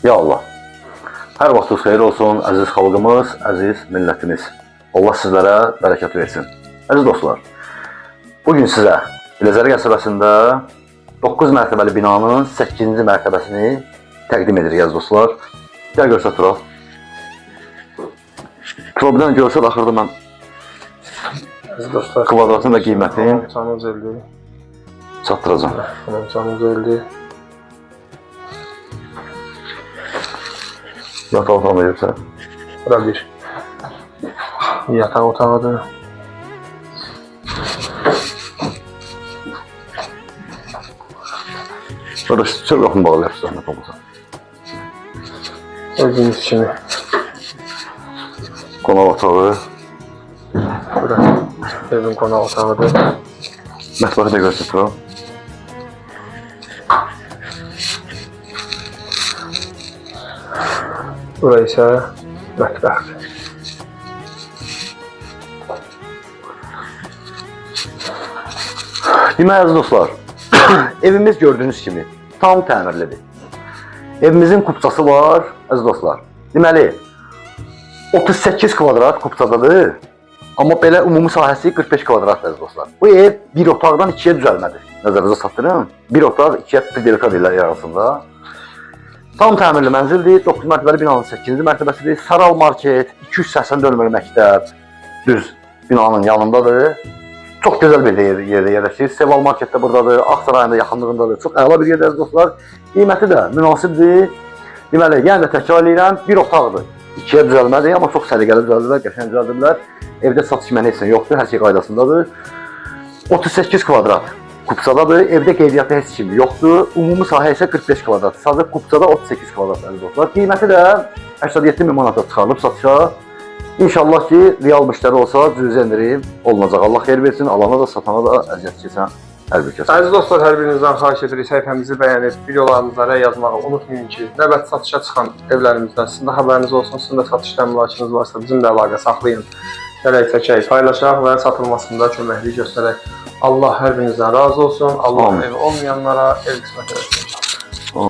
Ya Allah, hər vaxtınız xeyir olsun, əziz xalqımız, əziz millətimiz. Allah sizlərə bərəkət versin. Əziz dostlar, bugün sizə Biləcəri qəsəbəsində 9 mərtəbəli binanın 8-ci mərtəbəsini təqdim edirik, əziz dostlar. Gəl görsə Turab. Turabdan görsəl, axırda mən Əziz dostlar, kvadratın və qiymətini canımız eldi. çatdıracam. Canımız eldi. Yataq otağına görsə. Bura bir yataq otağıdır. Burada çöl qapını bağlayaq, zəhmət olmasa. Gördüyünüz kimi. Qonaq otağı. Bura evin qonaq otağıdır. Mətbəxi də görsə Turab. Bura isə mətbəxdir. Demək, əziz dostlar, evimiz gördüyünüz kimi tam təmirlidir. Evimizin kupçası var, əziz dostlar. Deməli, 38 kvadrat kupçadadır. Amma belə ümumi sahəsi 45 kvadratdır, əziz dostlar. Bu ev bir otaqdan 2-yə düzəlmədir. Nəzərinizə çatdırın. Bir otaq 2-yə pridelika deyirlər arasında. Tam təmirli mənzildir. 9 mərtəbəli binanın 8-ci mərtəbəsidir. Saral market, 284 nömrəli məktəb düz binanın yanındadır. Çox gözəl bir yerdə yerləşir. Seval market də buradadır. Ağsarayın da yaxınlığındadır. Çox əla bir yerdə, əziz dostlar. Qiyməti də münasibdir. Deməli, yəni də təkrar edirəm, bir otaqdır. 2-yə düzəlmədir, amma çox səliqəli düzəldilər, qəşəng düzəldilər. Evdə satış mənə heç nə yoxdur, hər şey qaydasındadır. 38 kvadrat kupçadadır, evdə qeydiyyatda heç kim yoxdur. Ümumi sahə isə 45 kvadrat, sadəcə kupçada 38 kvadrat, əziz dostlar. Qiyməti də 87 min manata çıxarılıb satışa. İnşallah ki, real müştəri olsa cüzi endirim olunacaq. Allah xeyir versin, alana da satana da əziyyət keçən hər bir kəsə. Əziz dostlar, hər birinizdən xahiş edirik, səhifəmizi bəyənib, videolarımıza rəy yazmağı unutmayın ki, növbəti satışa çıxan evlərimizdən sizin də xəbəriniz olsun, sizin də satış təminatınız varsa bizimlə əlaqə saxlayın. Gələk çəkək, paylaşaq və satılmasında köməklik göstərək. Allah hər birinizdən razı olsun, Allah evi olmayanlara ev qismət edəsin.